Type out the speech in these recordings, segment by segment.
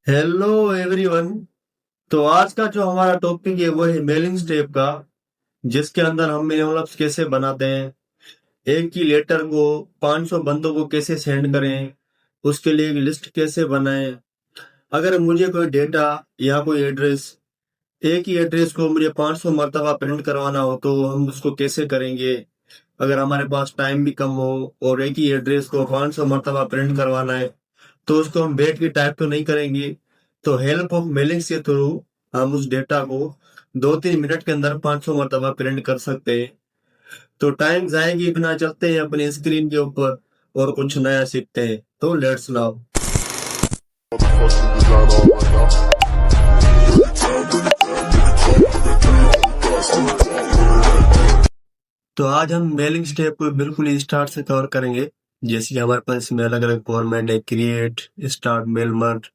Hello everyone. तो आज का जो हमारा टॉपिक है वो है मेलिंग स्टेप का, जिसके अंदर हम एनवलप्स कैसे बनाते हैं, एक ही लेटर को 500 बंदों को कैसे सेंड करें, उसके लिए एक लिस्ट कैसे बनाएं। अगर मुझे कोई डेटा या कोई एड्रेस, एक ही एड्रेस को मुझे 500 मरतबा प्रिंट करवाना हो तो हम उसको कैसे करेंगे। अगर हमारे पास टाइम भी कम हो और एक ही एड्रेस को 500 मरतबा प्रिंट करवाना है तो उसको हम बैठ के टाइप तो नहीं करेंगे। तो हेल्प ऑफ मेलिंग्स के थ्रू हम उस डेटा को 2-3 मिनट के अंदर 500 मरतबा प्रिंट कर सकते हैं। तो टाइम जाएगी बिना, चलते हैं अपनी स्क्रीन के ऊपर और कुछ नया सीखते हैं। तो लेट्स नाउ। तो आज हम मेलिंग स्टेप को बिल्कुल स्टार्ट से कवर करेंगे। जैसे कि हमारे पास इसमें अलग अलग फॉर्मेट है: create, start, mail, merge,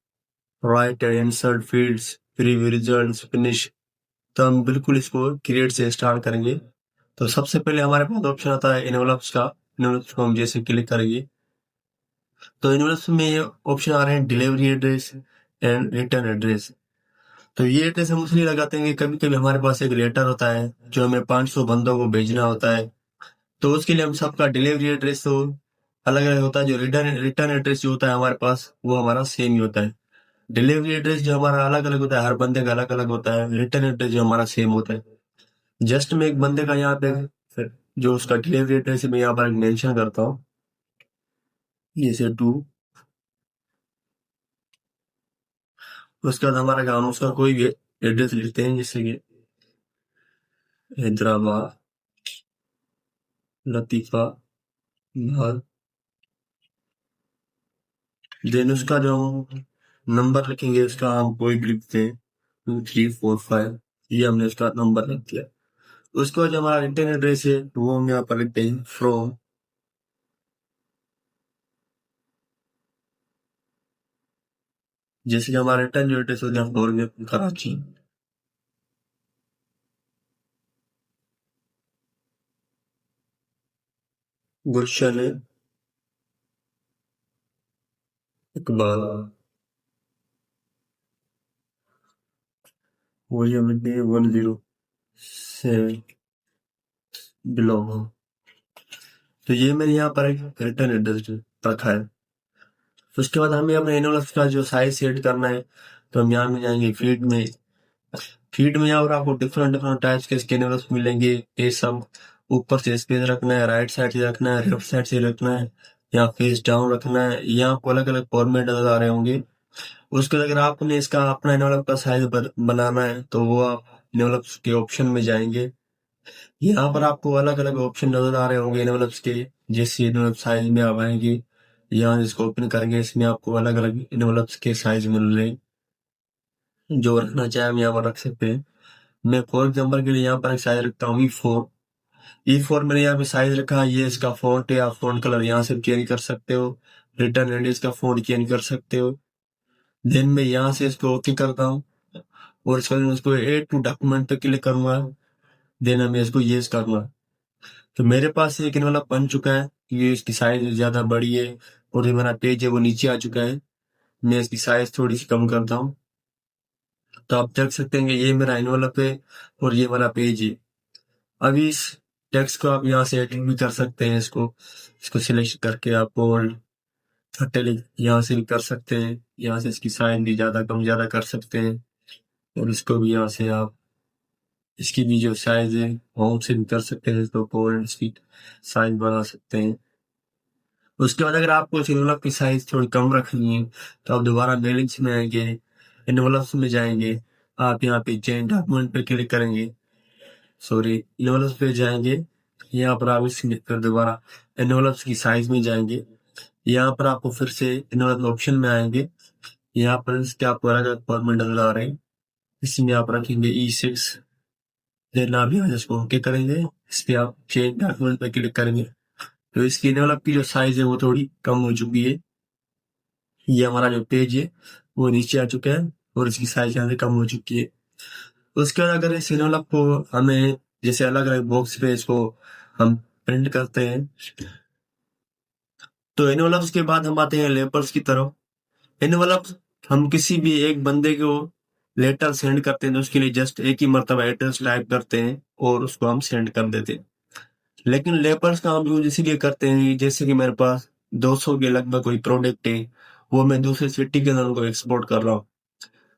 write and insert fields, preview, results, finish. तो हम बिल्कुल इसको क्रिएट से स्टार्ट करेंगे। तो सबसे पहले हमारे पास ऑप्शन आता है इनवलप्स का। इनवलप्स को हम जैसे क्लिक करेंगे तो इनवलप्स में ये ऑप्शन आ रहे हैं delivery address and return address. तो ये एड्रेस हम इसलिए लगाते हैं कि कभी कभी हमारे पास एक लेटर होता है जो हमें 500 बंदों को भेजना होता है। तो उसके लिए हम सबका डिलीवरी एड्रेस तो अलग अलग होता है, जो रिटर्न रिटर्न एड्रेस जो होता है हमारे पास वो हमारा सेम ही होता है। डिलीवरी एड्रेस जो हमारा अलग अलग होता है, हर बंदे का अलग अलग होता है। रिटर्न एड्रेस जो हमारा सेम होता है। जस्ट मैं एक बंदे का यहाँ पे फिर जो उसका डिलीवरी एड्रेस है मैं यहाँ पर मेंशन करता हूँ, जैसे टू। उसके बाद हमारा काम, उसका कोई भी एड्रेस लिखते हैं, जैसे कि हैदराबाद, लतीफा, बिहार। देन उसका जो नंबर लिखेंगे उसका हम कोई भी लिखते हैं, 2345। ये हमने उसका नंबर लिख दिया। उसके बाद जो हमारा रिटर्न एड्रेस है वो हम यहाँ पर लिखते हैं फ्रॉम। जैसे कि हमारा रिटर्न एड्रेस हो गया फॉर कराची। गुलशन है, इकबाल। वही हम लिखते हैं 107 बिलोंग। तो ये मैंने यहाँ पर एक रिटर्न एड्रेस रखा है। उसके बाद हमें अपने एनवलप का जो साइज सेट करना है, तो हम यहाँ में जाएंगे फीड में। फीड में यहाँ पर आपको डिफरेंट डिफरेंट टाइप्स के इसके एनवलप्स मिलेंगे। ये सब ऊपर से स्पेस रखना है, राइट साइड से रखना है, लेफ्ट साइड से रखना है, या फेस डाउन रखना है। यहाँ आपको अलग अलग फॉर्मेट नजर आ रहे होंगे। उसके बाद अगर आपने इसका अपना एनवलप का साइज बनाना है तो वो आप एनवलप के ऑप्शन में जाएंगे। यहाँ पर आपको अलग अलग ऑप्शन नजर आ रहे होंगे एनवलप्स के। जैसे एनवलप साइज में आप आएंगे, यहाँ इसको ओपन करेंगे, इसमें आपको अलग अलग एनवलप्स के साइज मिल रहे हैं। जो रखना चाहे हम यहाँ पर रख सकते हैं। मैं फॉर एग्जाम्पल के लिए यहाँ पर एक साइज रखता हूँ E4। E4 मैंने यहाँ पे साइज रखा है। ये इसका फॉन्ट है, आप फॉन्ट कलर यहाँ से चेंज कर सकते हो। रिटर्न एड्रेस का फॉन्ट चेंज कर सकते हो। देन मैं यहाँ से इसको ओके करता हूँ और इसका इसको एड टू डॉक्यूमेंट पे क्लिक करूंगा। देन मैं इसको येस करूंगा। तो मेरे पास एक एनवलप बन चुका है। ये इसकी साइज ज्यादा बड़ी है और जो मेरा पेज है वो नीचे आ चुका है। मैं इसकी साइज थोड़ी सी कम करता हूँ। तो आप देख सकते हैं कि ये मेरा एनवलप है और ये मेरा पेज है। अभी इस टेक्स्ट को आप यहाँ से एडिट भी कर सकते हैं। इसको इसको सिलेक्ट करके आप बोल्ड, इटैलिक यहाँ से भी कर सकते हैं। यहाँ से इसकी साइज भी ज्यादा कम ज्यादा कर सकते हैं। और इसको भी यहाँ से आप इसकी भी जो साइज है होम से भी कर सकते हैं। इसको बोल्ड, इसकी साइज बढ़ा सकते हैं। उसके बाद अगर आपको एनवलप की साइज थोड़ी कम रखनी है तो आप दोबारा मेलिंग्स में आएंगे, एनवलप्स में जाएंगे। आप यहाँ पे चेंज डॉक्यूमेंट पे क्लिक करेंगे, सॉरी एनवलप्स पे जाएंगे। यहाँ पर आप इसमें फिर दोबारा एनवलप्स की साइज में जाएंगे। यहाँ पर आपको फिर से एनवलप ऑप्शन में आएंगे। यहाँ पर इसके आपको अलग अलग फॉर्मेट नजर आ रहे हैं। इसमें आप रखेंगे E6। देन आप यहाँ इसको ओके करेंगे। इस पे आप चेंज डॉक्यूमेंट पे क्लिक करेंगे तो इसकी एनवलप की जो साइज है वो थोड़ी कम हो चुकी है। ये हमारा जो पेज है वो नीचे आ चुका है और इसकी साइज यहाँ से कम हो चुकी है। उसके बाद अगर इस एनवलप को हमें जैसे अलग अलग बॉक्स पे इसको हम प्रिंट करते हैं, तो एनवलप्स के बाद हम आते हैं लेबल्स की तरफ। एनवलप्स हम किसी भी एक बंदे को लेटर सेंड करते हैं तो उसके लिए जस्ट एक ही मरतबा एड्रेस टाइप करते हैं और उसको हम सेंड कर देते हैं। लेकिन लेपर्स का हम यूज इसीलिए करते हैं जैसे कि मेरे पास 200 के लगभग कोई प्रोडक्ट है, वो मैं दूसरे सिटी के अंदर उनको एक्सपोर्ट कर रहा हूँ,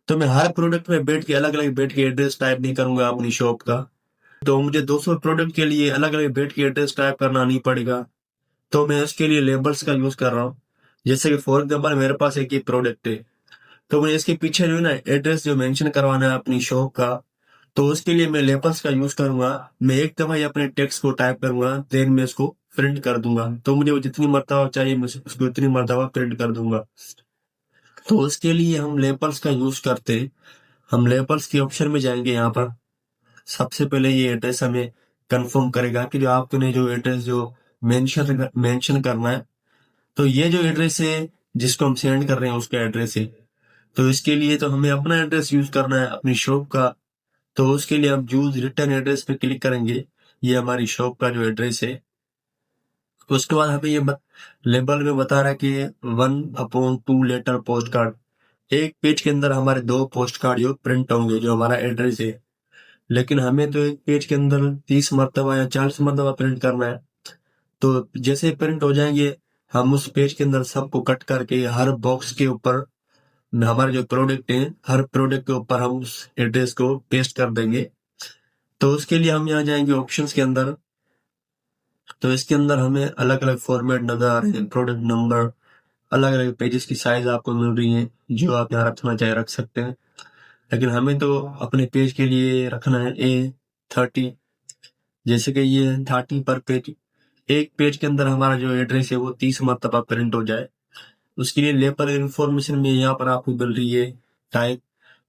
तो मैं हर प्रोडक्ट में बैठ के अलग अलग बैठ के एड्रेस टाइप नहीं करूंगा अपनी शॉप का। तो मुझे 200 प्रोडक्ट के लिए अलग अलग बैठ के एड्रेस टाइप करना नहीं पड़ेगा। तो मैं उसके लिए लेबल्स का यूज कर रहा हूँ। जैसे कि फॉर एग्जाम्पल मेरे पास एक ही प्रोडक्ट है, तो मुझे इसके पीछे जो है ना एड्रेस जो मेंशन करवाना है अपनी शॉप का, तो उसके लिए मैं लेबल्स का यूज करूंगा। मैं एक दफा ही अपने टेक्स्ट को टाइप करूंगा, देन मैं उसको प्रिंट कर दूंगा, तो मुझे वो जितनी मरतबा चाहिए मैं उसको उतनी मरतबा प्रिंट कर दूंगा। तो उसके लिए हम लेबल्स का यूज करते हैं। हम लेबल्स के ऑप्शन में जाएंगे, यहाँ पर सबसे पहले ये एड्रेस हमें कंफर्म करेगा कि जो आपने जो एड्रेस जो मेंशन मेंशन करना है, तो ये जो एड्रेस है जिसको हम सेंड कर रहे हैं उसका एड्रेस है। तो इसके लिए तो हमें अपना एड्रेस यूज करना है अपनी शॉप का। तो उसके लिए हम यूज रिटर्न एड्रेस पे क्लिक करेंगे। ये हमारी शॉप का जो एड्रेस है। उसके बाद हमें ये लेबल में बता रहा है कि 1/2 लेटर पोस्ट कार्ड, एक पेज के अंदर हमारे 2 पोस्ट कार्ड जो प्रिंट होंगे जो हमारा एड्रेस है। लेकिन हमें तो एक पेज के अंदर 30 मरतबा या 40 मरतबा प्रिंट करना है। तो जैसे प्रिंट हो जाएंगे, हम उस पेज के अंदर सबको कट करके हर बॉक्स के ऊपर हमारे जो प्रोडक्ट है हर प्रोडक्ट के ऊपर हम उस एड्रेस को पेस्ट कर देंगे। तो उसके लिए हम यहाँ जाएंगे ऑप्शंस के अंदर। तो इसके अंदर हमें अलग अलग फॉर्मेट नजर आ रहे हैं, प्रोडक्ट नंबर, अलग अलग पेजेस की साइज आपको मिल रही है, जो आप यहाँ रखना चाहे रख सकते हैं। लेकिन हमें तो अपने पेज के लिए रखना है A30। जैसे कि ये 30 पर पेज, एक पेज के अंदर हमारा जो एड्रेस है वो 30 मरतबा प्रिंट हो जाए। उसके लिए लेबल इंफॉर्मेशन में यहाँ पर आपको मिल रही है type,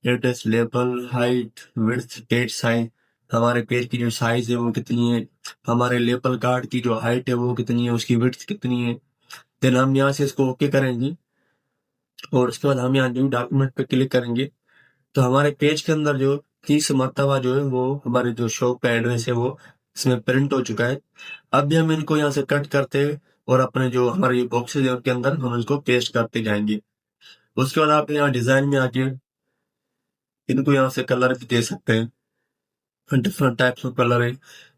address, label, height, width, date, size, हमारे पेज की जो साइज है वो कितनी है, हमारे लेबल कार्ड की जो हाइट है वो कितनी है, उसकी विड्थ कितनी है। देन हम यहाँ से इसको ओके करेंगे और उसके बाद हम यहाँ न्यू डॉक्यूमेंट पे क्लिक करेंगे। तो हमारे पेज के अंदर जो 30 मरतबा जो है वो हमारे जो शॉप का एड्रेस है वो इसमें प्रिंट हो चुका है। अब भी हम इनको यहाँ से कट करते हैं और अपने जो हमारे ये बॉक्सेज है उनके अंदर हम इसको पेस्ट करते जाएंगे। उसके बाद आप यहाँ डिजाइन में आके इनको यहाँ से कलर भी दे सकते हैं, डिफरेंट टाइप्स ऑफ कलर है,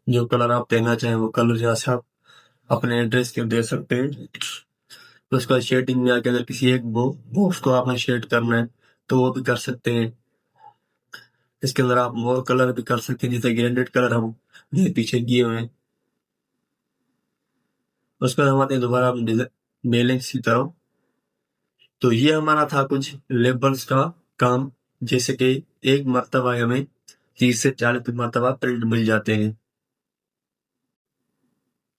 जो कलर आप देना चाहें वो कलर यहाँ से आप अपने एड्रेस के दे सकते हैं। तो उसके बाद शेडिंग में आके अगर किसी एक बॉक्स को आपने शेड करना है तो वो भी कर सकते हैं। इसके अंदर आप मोर कलर भी कर सकते हैं, जैसे ग्रेडेड कलर हम ये पीछे किए हुए हैं। उसके बाद हम आते हैं दोबारा मेलिंग की तरफ। तो ये हमारा था कुछ लेबल्स का काम, जैसे कि एक मरतबा हमें 30 से 40 मरतबा प्रिंट मिल जाते हैं।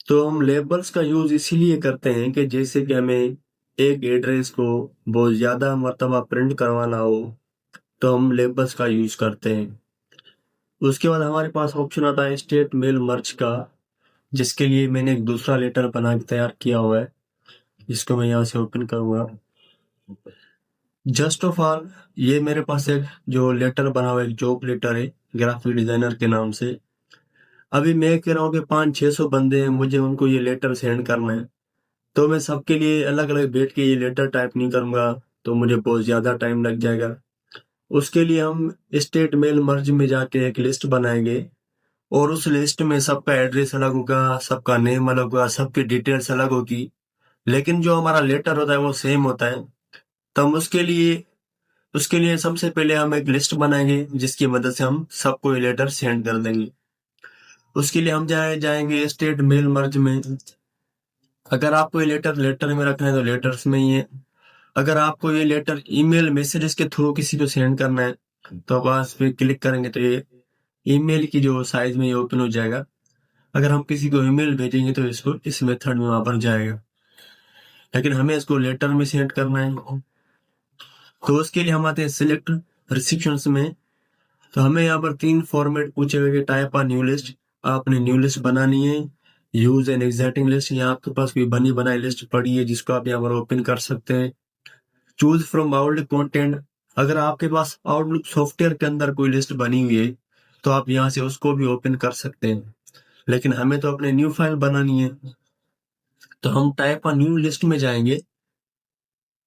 तो हम लेबल्स का यूज इसीलिए करते हैं कि जैसे कि हमें एक एड्रेस को बहुत ज्यादा मरतबा प्रिंट करवाना हो तो हम लेबल्स का यूज करते हैं। उसके बाद हमारे पास ऑप्शन आता है स्टेट मेल मर्ज का, जिसके लिए मैंने एक दूसरा लेटर बना के तैयार किया हुआ है, जिसको मैं यहाँ से ओपन करूंगा। जस्ट ऑफ ऑल, ये मेरे पास एक जो लेटर बना हुआ है, एक जॉब लेटर है ग्राफिक डिजाइनर के नाम से। अभी मैं कह रहा हूँ कि 500-600 बंदे हैं, मुझे उनको ये लेटर सेंड करना है। तो मैं सबके लिए अलग अलग बैठ के ये लेटर टाइप नहीं करूंगा, तो मुझे बहुत ज्यादा टाइम लग जाएगा। उसके लिए हम स्टेट मेल मर्ज में जाके एक लिस्ट बनाएंगे और उस लिस्ट में सबका एड्रेस अलग होगा, सबका नेम अलग होगा, सबकी डिटेल्स अलग होगी। लेकिन जो हमारा लेटर होता है वो सेम होता है। तो हम उसके लिए सबसे पहले हम एक लिस्ट बनाएंगे जिसकी मदद से हम सबको ये लेटर सेंड कर देंगे। उसके लिए हम जाएंगे स्टेट मेल मर्ज में। अगर आपको ये लेटर लेटर में रखना है तो लेटर्स में ही है। अगर आपको ये लेटर ईमेल मैसेजेस के थ्रू किसी को सेंड करना है तो आप इस पे क्लिक करेंगे तो ये ईमेल की जो साइज में ये ओपन हो जाएगा। अगर हम किसी को ईमेल भेजेंगे तो इसको इस मेथड में वहां पर जाएगा। लेकिन हमें इसको लेटर में सेंड करना है, तो उसके लिए हम आते हैं सिलेक्ट रिस्ट्रिक्शंस में। तो हमें यहाँ पर 3 फॉर्मेट पूछे हुए कि टाइप आ न्यू लिस्ट, आपने न्यू लिस्ट बनानी है, यूज एन एग्जिस्टिंग लिस्ट, या आपके पास कोई बनी बनाई लिस्ट पड़ी है जिसको आप यहाँ पर ओपन कर सकते हैं। चूज फ्रॉम आउटलुक कंटेंट, अगर आपके पास आउटलुक सॉफ्टवेयर के अंदर कोई लिस्ट बनी हुई है तो आप यहाँ से उसको भी ओपन कर सकते हैं। लेकिन हमें तो अपने न्यू फाइल बनानी है, तो हम टाइप आ न्यू लिस्ट में जाएंगे।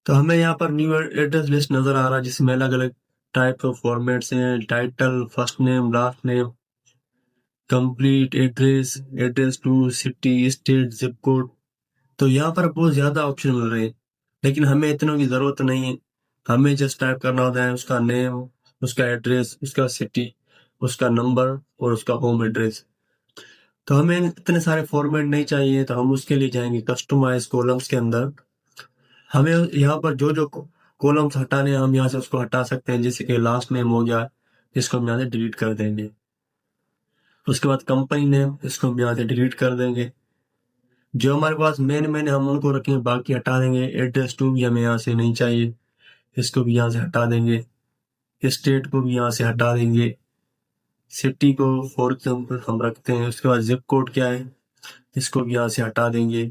तो हमें यहाँ पर न्यू एड्रेस लिस्ट नजर आ रहा है जिसमें अलग अलग टाइप ऑफ फॉर्मेट्स हैं, title, first name, last name, complete address, address two, city, state, zip code. तो यहाँ पर बहुत ज्यादा ऑप्शन मिल रहे हैं, लेकिन हमें इतनों की जरूरत नहीं है। हमें जस्ट टाइप करना होता है उसका नेम, उसका एड्रेस, उसका सिटी, उसका नंबर और उसका होम एड्रेस। तो हमें इतने सारे फॉर्मेट नहीं चाहिए, तो हम उसके लिए जाएंगे कस्टमाइज कॉलम्स के अंदर। हमें यहाँ पर जो जो कॉलम्स हटाने हैं हम यहाँ से उसको हटा सकते हैं, जैसे कि लास्ट नेम हो गया, इसको हम यहाँ से डिलीट कर देंगे। उसके बाद कंपनी नेम, इसको हम यहाँ से डिलीट कर देंगे। जो हमारे पास मेन मेन हम उनको रखेंगे, बाकी हटा देंगे। एड्रेस टू भी हमें यहाँ से नहीं चाहिए, इसको भी यहाँ से हटा देंगे। स्टेट को भी यहाँ से हटा देंगे। सिटी को फॉर एग्जाम्पल हम रखते हैं। उसके बाद जिप कोड क्या है, इसको भी यहाँ से हटा देंगे।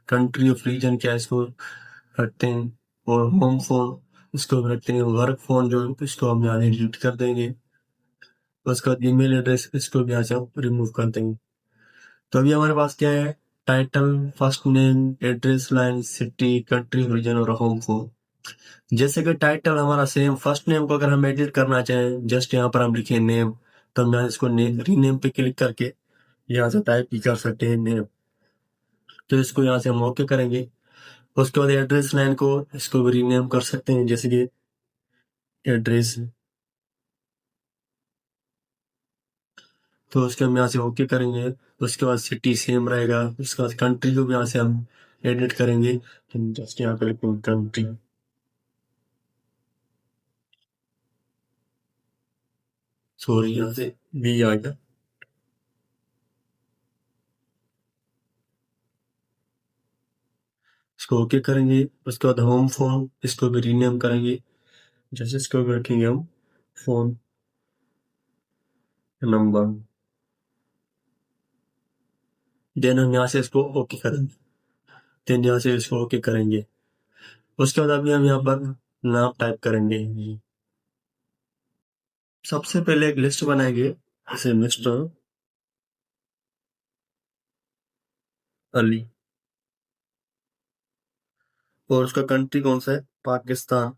कंट्री ऑफ रीजन क्या है, इसको रखते हैं। और होम फोन, इसको भी रखते हैं। वर्क फोन जो इसको हम यहाँ से डिलीट कर देंगे। उसके बाद ईमेल एड्रेस, इसको भी यहाँ से हम रिमूव कर देंगे। तो अभी हमारे पास क्या है, title, first name, address line, city, country, region और होम फोन। जैसे कि टाइटल हमारा सेम, फर्स्ट नेम को अगर हम एडिट करना चाहें, जस्ट यहाँ पर हम लिखे नेम, तो हम यहाँ इसको रीनेम पे क्लिक करके यहाँ से टाइप भी कर सकते हैं नेम। तो इसको यहाँ से हम ओके करेंगे। उसके बाद एड्रेस लाइन को इसको भी रीनेम कर सकते हैं, जैसे कि एड्रेस। तो उसके हम यहाँ से ओके करेंगे। उसके बाद सिटी सेम रहेगा। उसके बाद कंट्री को भी यहाँ से हम एडिट करेंगे, जस्ट यहाँ पे लिखेंगे कंट्री। सॉरी, यहाँ से वी आ गया। इसको ओके करेंगे। उसके बाद होम फोन, इसको भी रीनेम करेंगे, जैसे इसको भी रखेंगे हम फोन नंबर। देन हम यहाँ से इसको ओके करेंगे। देन यहाँ से इसको ओके करेंगे। उसके बाद अभी हम यहाँ पर नाम टाइप करेंगे। सबसे पहले एक लिस्ट बनाएंगे, जैसे मिस्टर अली। और उसका कंट्री कौन सा है, पाकिस्तान।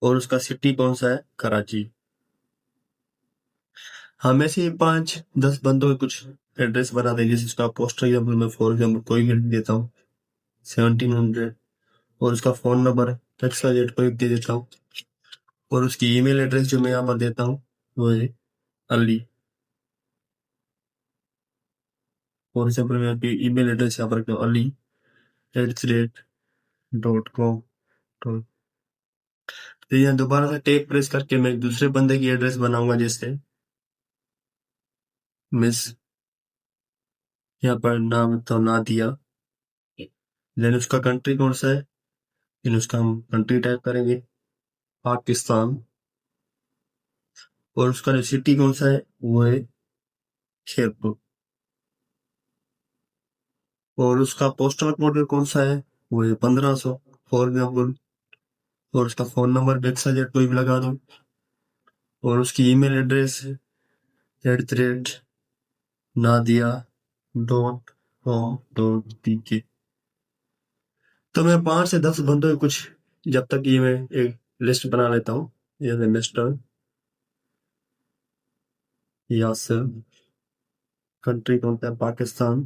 और उसका सिटी कौन सा है, कराची। हम ऐसे ही 5-10 बंदों के कुछ एड्रेस बना देंगे, जैसे उसका पोस्टल एग्जाम्पल मैं फॉर एग्जाम्पल कोई भी देता हूँ 1700। और उसका फोन नंबर टेक्स्ट का जेट कोई दे देता हूँ। और उसकी ईमेल एड्रेस जो मैं यहाँ पर देता हूँ वो है अली। फॉर एग्जाम्पल मैं आपकी ईमेल एड्रेस यहाँ पर रखता हूँ ali@.com। तो यहाँ दोबारा से टैब प्रेस करके मैं एक दूसरे बंदे की एड्रेस बनाऊंगा, जैसे मिस, यहाँ पर नाम तो ना दिया। देन उसका कंट्री कौन सा है, देन उसका हम कंट्री टाइप करेंगे पाकिस्तान। और उसका जो सिटी कौन सा है वो है शेरपुर। और उसका पोस्टल कोड कौन सा है वो है 1500 फॉर एग्जाम्पल। और उसका फोन नंबर बेक्सा जेट कोई भी लगा दो। और उसकी ईमेल एड्रेस @ nadia.com.pk। तो मैं 5 से 10 बंदों के कुछ, जब तक ये मैं एक लिस्ट बना लेता हूँ। जैसे मिस्टर यासिर, कंट्री कौन सा है, पाकिस्तान।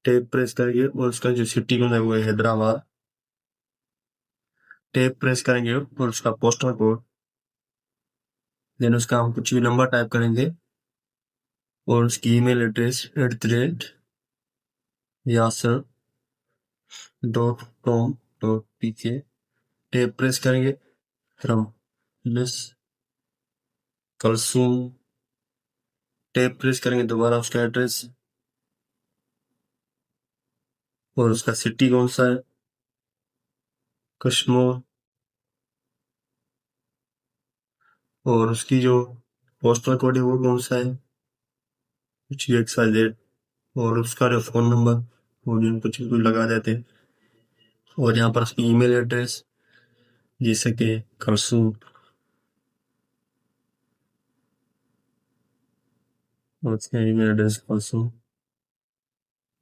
टैब प्रेस करेंगे और उसका जो सिटी कौन है वो है हैदराबाद। टैब प्रेस करेंगे और उसका पोस्टल कोड। देन उसका हम कुछ भी नंबर टाइप करेंगे। और उसकी email address @yasser.com.pk। Tab press करेंगे, फिर हम मिस कलसूम। टैब प्रेस करेंगे दोबारा उसका एड्रेस। और उसका सिटी कौन सा है, कश्मीर। और उसकी जो पोस्टल कोड है वो कौन सा है, कुछ XYZ। और उसका जो फोन नंबर वो भी हम कुछ भी लगा देते हैं। और यहाँ पर उसकी ईमेल एड्रेस, जैसे कि करसू। और उसका ईमेल एड्रेस करसू।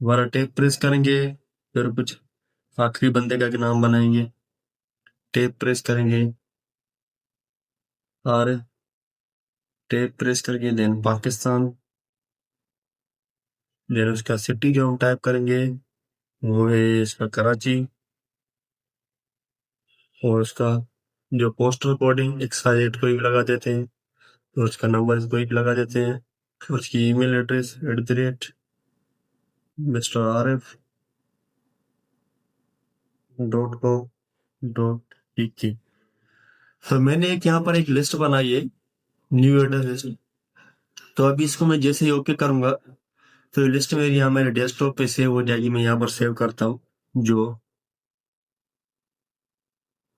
दोबारा टैब प्रेस करेंगे, फिर कुछ आखिरी बंदे का नाम बनाएंगे, टेप प्रेस करेंगे, और टेप प्रेस करके देन पाकिस्तान, देन उसका सिटी जो हम टाइप करेंगे वो है इसका कराची, और उसका जो पोस्टल कोडिंग XYZ कोई भी लगा देते हैं, तो उसका नंबर कोई भी लगा देते हैं, उसकी ईमेल एड्रेस mr.rf.co.uk। तो मैंने यहाँ पर एक लिस्ट बनाई है, न्यू एड्रेस लिस्ट। तो अभी इसको मैं जैसे ही ओके करूंगा तो ये लिस्ट मेरी यहाँ मेरे डेस्कटॉप पे सेव हो जाएगी। मैं यहाँ पर सेव करता हूँ जो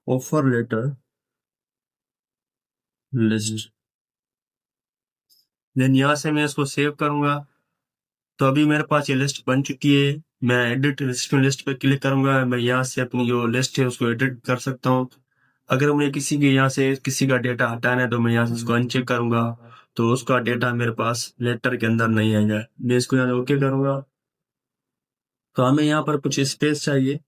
ऑफर लेटर लिस्ट, देन यहाँ से मैं इसको सेव करूंगा। तो अभी मेरे पास ये लिस्ट बन चुकी है। मैं एडिट लिस्ट पे क्लिक करूंगा, मैं यहाँ से अपनी जो लिस्ट है उसको एडिट कर सकता हूँ। अगर मुझे किसी के यहाँ से किसी का डेटा हटाना है तो मैं यहाँ से उसको अनचेक करूंगा, तो उसका डेटा मेरे पास लेटर के अंदर नहीं आएगा। मैं इसको यहाँ ओके करूंगा। तो हमें यहाँ पर कुछ स्पेस चाहिए,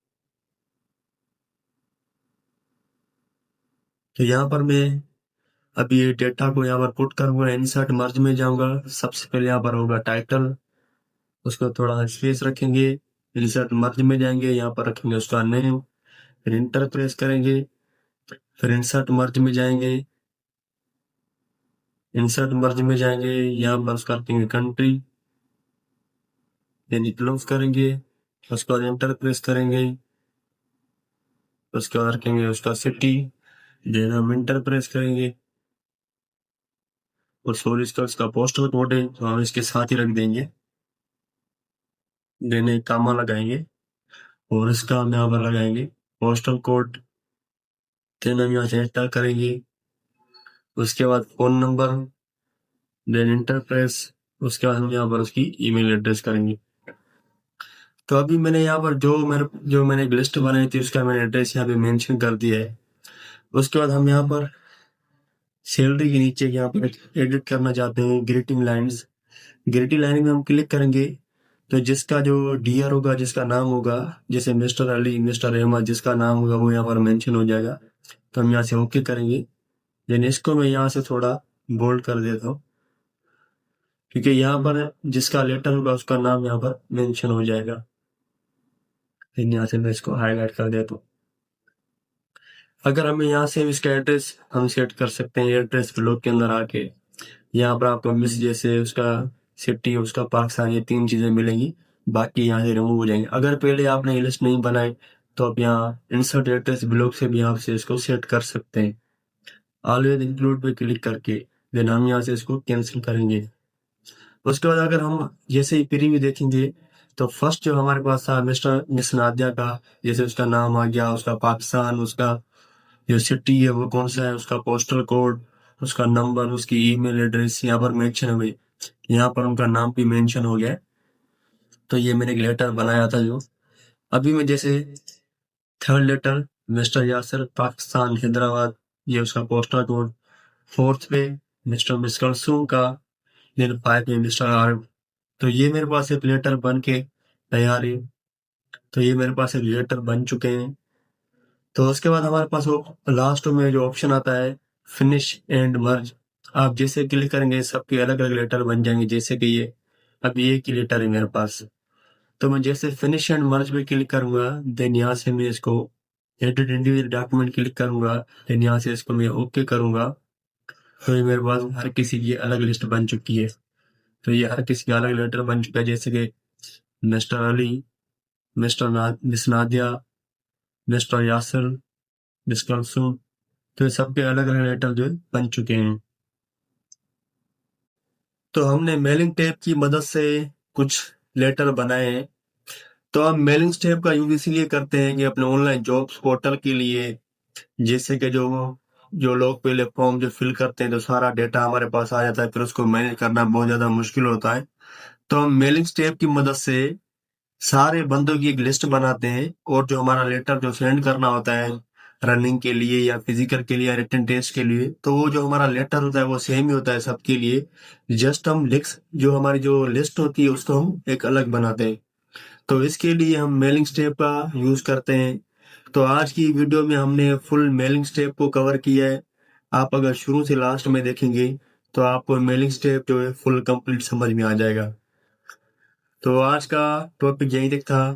तो यहाँ पर मैं अभी ये डेटा को यहाँ पर पुट करूंगा, इंसर्ट मर्ज में जाऊंगा। सबसे पहले यहाँ पर होगा टाइटल, उसको थोड़ा स्पेस रखेंगे, इंसर्ट मर्ज में जाएंगे, यहाँ पर रखेंगे उसका नेम, फिर इंटर प्रेस करेंगे, फिर इंसर्ट मर्ज में जाएंगे, यहाँ पर उसका रखेंगे कंट्री, देन क्लोज करेंगे, उसके बाद इंटर प्रेस करेंगे, उसके बाद रखेंगे उसका सिटी, देन हम इंटर प्रेस करेंगे, और सॉरी इसका उसका पोस्टल कोड है तो हम इसके साथ ही रख देंगे, देन एक कामा लगाएंगे, और इसका हम यहाँ पर लगाएंगे पोस्टल कोड, देन हम यहाँ से एंटर करेंगे, उसके बाद phone number, then enter press, उसके बाद हम यहाँ पर उसकी ईमेल एड्रेस करेंगे। तो अभी मैंने यहाँ पर जो मैंने एक लिस्ट बनाई थी उसका मैंने एड्रेस यहाँ पे मेंशन कर दिया है। उसके बाद हम यहाँ पर सैलरी के नीचे यहाँ पर एडिट करना चाहते हैं ग्रीटिंग लाइंस। ग्रीटिंग लाइन में हम क्लिक करेंगे तो जिसका जो डीआर होगा, जिसका नाम होगा, जैसे मिस्टर अली, मिस्टर अहमद, जिसका नाम होगा वो यहाँ पर मेंशन हो जाएगा। तो हम यहाँ से ओके करेंगे। देन इसको मैं यहाँ से थोड़ा बोल्ड कर देता हूँ, क्योंकि यहाँ पर जिसका लेटर होगा उसका नाम यहाँ पर मेंशन हो जाएगा। फिर यहाँ से मैं इसको हाईलाइट कर देता हूँ। अगर हमें यहाँ से इसका एड्रेस हम सेट कर सकते हैं, एड्रेस ब्लॉक के अंदर आके यहाँ पर आपको मिस जैसे उसका सिटी, उसका पाकिस्तान, ये 3 चीजें मिलेंगी, बाकी यहाँ से रिमूव हो जाएंगे। अगर पहले आपने ये लिस्ट नहीं बनाई तो आप यहाँ इंसर्ट एड्रेस ब्लॉक से भी आप से इसको सेट कर सकते हैं। ऑलवेज इंक्लूड पे क्लिक करके देन हम यहाँ से इसको कैंसिल करेंगे। उसके बाद अगर हम जैसे ही प्रीव्यू देखेंगे तो फर्स्ट जो हमारे पास था मिस नादिया का, जैसे उसका नाम आ गया, उसका पाकिस्तान, उसका जो सिटी है वो कौन सा है, उसका पोस्टल कोड, उसका नंबर, उसकी ईमेल एड्रेस यहाँ पर मेंशन हुई, यहाँ पर उनका नाम भी मेंशन हो गया। तो ये मैंने एक लेटर बनाया था जो अभी मैं जैसे third letter mister यासर Pakistan Hyderabad, ये उसका पोस्टल कोड, फोर्थ पे मिस्टर मिसकलसूम का, देन 5 पे मिस्टर आर। तो ये मेरे पास एक लेटर बन के तैयार है। तो ये मेरे पास एक लेटर बन चुके हैं। तो उसके बाद हमारे पास वो लास्ट में जो ऑप्शन आता है फिनिश एंड मर्ज, आप जैसे क्लिक करेंगे सबके अलग अलग लेटर बन जाएंगे। जैसे कि ये अभी एक ही लेटर है मेरे पास, तो मैं जैसे फिनिश एंड मर्ज पे क्लिक करूंगा, देन यहाँ से मैं इसको एडिट इंडिविजुअल डॉक्यूमेंट क्लिक करूंगा, देन यहाँ से इसको मैं ओके करूंगा। तो ये मेरे पास हर किसी की अलग लिस्ट बन चुकी है। तो ये हर किसी का अलग लेटर बन चुका है, जैसे कि mister Ali, miss Nadia, mister Yasir, miss Kulsoom. तो ये सबके अलग अलग लेटर जो है बन चुके हैं। तो हमने मेलिंग टैब की मदद से कुछ लेटर बनाए हैं। तो हम मेलिंग टैब का यूज इसलिए करते हैं कि अपने ऑनलाइन जॉब्स पोर्टल के लिए, जैसे कि जो जो लोग पहले फॉर्म जो फिल करते हैं तो सारा डेटा हमारे पास आ जाता है, फिर उसको मैनेज करना बहुत ज्यादा मुश्किल होता है। तो हम मेलिंग टैब की मदद से सारे बंदों की एक लिस्ट बनाते हैं, और जो हमारा लेटर जो सेंड करना होता है रनिंग के लिए या फिजिकल के लिए या रिटन टेस्ट के लिए, तो वो जो हमारा लेटर होता है वो सेम ही होता है सबके लिए। जस्ट हम लिख जो हमारी जो लिस्ट होती है उसको हम एक अलग बनाते हैं। तो इसके लिए हम मेलिंग स्टेप का यूज करते हैं। तो आज की वीडियो में हमने फुल मेलिंग स्टेप को कवर किया है। आप अगर शुरू से लास्ट में देखेंगे तो आपको मेलिंग स्टेप जो है फुल कंप्लीट समझ में आ जाएगा। तो आज का टॉपिक यही तक था।